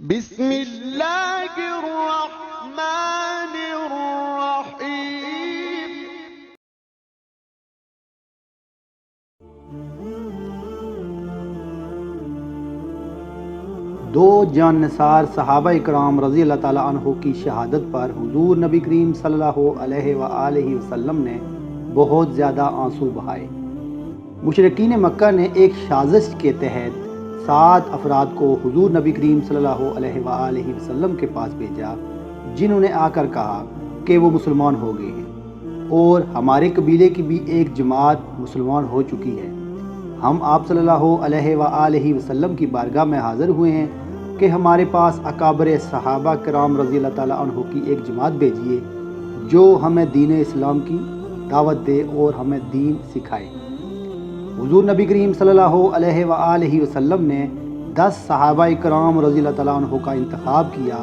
بسم اللہ الرحمن الرحیم۔ دو جان نثار صحابہ کرام رضی اللہ تعالیٰ عنہ کی شہادت پر حضور نبی کریم صلی اللہ علیہ وآلہ وسلم نے بہت زیادہ آنسو بہائے۔ مشرکین مکہ نے ایک سازش کے تحت 7 افراد کو حضور نبی کریم صلی اللہ علیہ وآلہ وسلم کے پاس بھیجا، جنہوں نے آ کر کہا کہ وہ مسلمان ہو گئے ہیں اور ہمارے قبیلے کی بھی ایک جماعت مسلمان ہو چکی ہے۔ ہم آپ صلی اللہ علیہ وآلہ وسلم کی بارگاہ میں حاضر ہوئے ہیں کہ ہمارے پاس اکابر صحابہ کرام رضی اللہ تعالیٰ عنہ کی ایک جماعت بھیجیے جو ہمیں دین اسلام کی دعوت دے اور ہمیں دین سکھائے۔ حضور نبی کریم صلی اللہ علیہ وآلہ وسلم نے 10 صحابہ کرام رضی اللہ تعالیٰ عنہ کا انتخاب کیا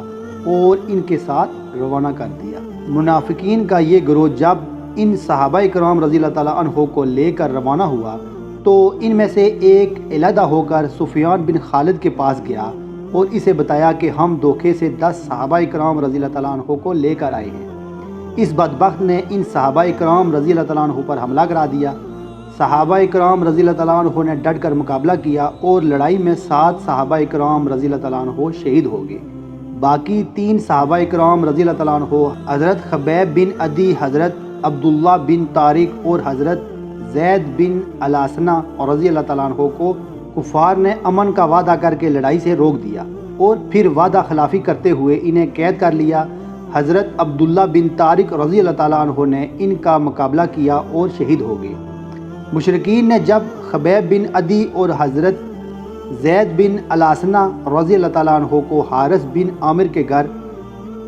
اور ان کے ساتھ روانہ کر دیا۔ منافقین کا یہ گروہ جب ان صحابہ کرام رضی اللہ تعالیٰ عنہ کو لے کر روانہ ہوا تو ان میں سے ایک علیحدہ ہو کر سفیان بن خالد کے پاس گیا اور اسے بتایا کہ ہم دھوکے سے 10 صحابہ کرام رضی اللہ تعالیٰ عنہ کو لے کر آئے ہیں۔ اس بدبخت نے ان صحابہ کرام رضی اللہ تعالیٰ عنہ پر حملہ کرا دیا۔ صحابہ کرام رضی اللہ تعالیٰ عنہ نے ڈٹ کر مقابلہ کیا اور لڑائی میں 7 صحابہ کرام رضی اللہ تعالیٰ عنہ شہید ہو گئے۔ باقی 3 صحابہ کرام رضی اللہ تعالیٰ عنہ حضرت خبیب بن عدی، حضرت عبداللہ بن طارق اور حضرت زید بن الاسنہ رضی اللہ تعالیٰ عنہ کو کفار نے امن کا وعدہ کر کے لڑائی سے روک دیا اور پھر وعدہ خلافی کرتے ہوئے انہیں قید کر لیا۔ حضرت عبداللہ بن طارق رضی اللہ تعالیٰ عنہ نے ان کا مقابلہ کیا اور شہید ہو گئے۔ مشرکین نے جب خبیب بن عدی اور حضرت زید بن الاسنہ رضی اللہ تعالیٰ عنہ کو حارث بن عامر کے گھر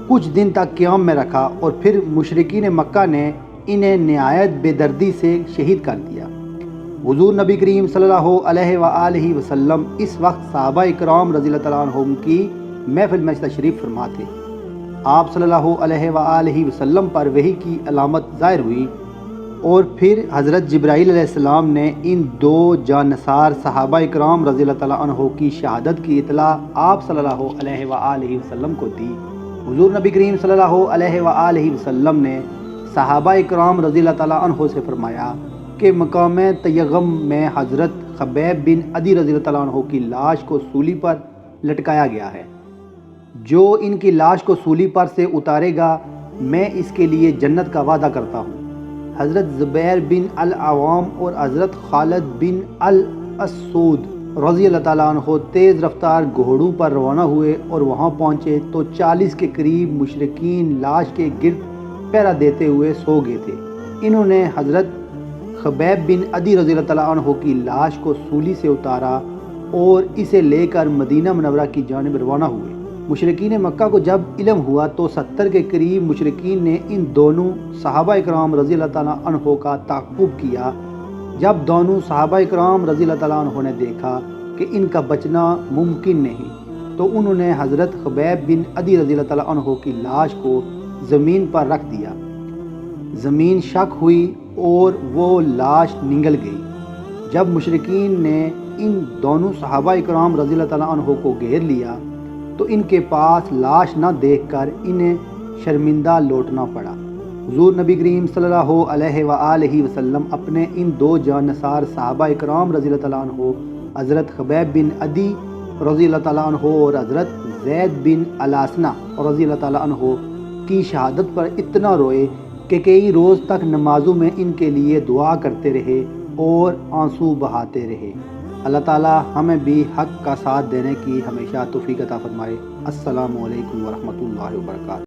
کچھ دن تک قیام میں رکھا اور پھر مشرکین مکہ نے انہیں نہایت بے دردی سے شہید کر دیا۔ حضور نبی کریم صلی اللہ علیہ وآلہ وسلم اس وقت صحابہ کرام رضی اللہ تعالیٰ عنہ کی محفل میں تشریف فرما تھے۔ آپ صلی اللہ علیہ وآلہ وسلم پر وحی کی علامت ظاہر ہوئی اور پھر حضرت جبرائیل علیہ السلام نے ان 2 جان نثار صحابہ کرام رضی اللہ تعالیٰ عنہ کی شہادت کی اطلاع آپ صلی اللہ علیہ وآلہ وسلم کو دی۔ حضور نبی کریم صلی اللہ علیہ وآلہ وسلم نے صحابہ کرام رضی اللہ تعالیٰ عنہ سے فرمایا کہ مقام تیغم میں حضرت خبیب بن عدی رضی اللہ تعالیٰ عنہ کی لاش کو سولی پر لٹکایا گیا ہے۔ جو ان کی لاش کو سولی پر سے اتارے گا میں اس کے لیے جنت کا وعدہ کرتا ہوں۔ حضرت زبیر بن العوام اور حضرت خالد بن الاسود رضی اللہ تعالیٰ عنہ تیز رفتار گھوڑوں پر روانہ ہوئے اور وہاں پہنچے تو 40 کے قریب مشرکین لاش کے گرد پہرا دیتے ہوئے سو گئے تھے۔ انہوں نے حضرت خبیب بن عدی رضی اللہ تعالیٰ عنہ کی لاش کو سولی سے اتارا اور اسے لے کر مدینہ منورہ کی جانب روانہ ہوئے۔ مشرکین مکہ کو جب علم ہوا تو 70 کے قریب مشرکین نے ان دونوں صحابہ کرام رضی اللہ تعالیٰ عنہ کا تعقب کیا۔ جب دونوں صحابہ کرام رضی اللہ تعالیٰ عنہ نے دیکھا کہ ان کا بچنا ممکن نہیں تو انہوں نے حضرت خبیب بن عدی رضی اللہ تعالیٰ عنہ کی لاش کو زمین پر رکھ دیا۔ زمین شک ہوئی اور وہ لاش نگل گئی۔ جب مشرکین نے ان دونوں صحابہ کرام رضی اللہ تعالیٰ عنہ کو گھیر لیا تو ان کے پاس لاش نہ دیکھ کر انہیں شرمندہ لوٹنا پڑا۔ حضور نبی کریم صلی اللہ علیہ وآلہ وسلم اپنے ان 2 جان نثار صحابہ کرام رضی اللہ تعالیٰ عنہ حضرت خبیب بن عدی رضی اللہ تعالیٰ عنہ اور حضرت زید بن الاسنہ رضی اللہ تعالیٰ عنہ کی شہادت پر اتنا روئے کہ کئی روز تک نمازوں میں ان کے لیے دعا کرتے رہے اور آنسو بہاتے رہے۔ اللہ تعالیٰ ہمیں بھی حق کا ساتھ دینے کی ہمیشہ توفیق عطا فرمائے۔ السلام علیکم ورحمۃ اللہ وبرکاتہ۔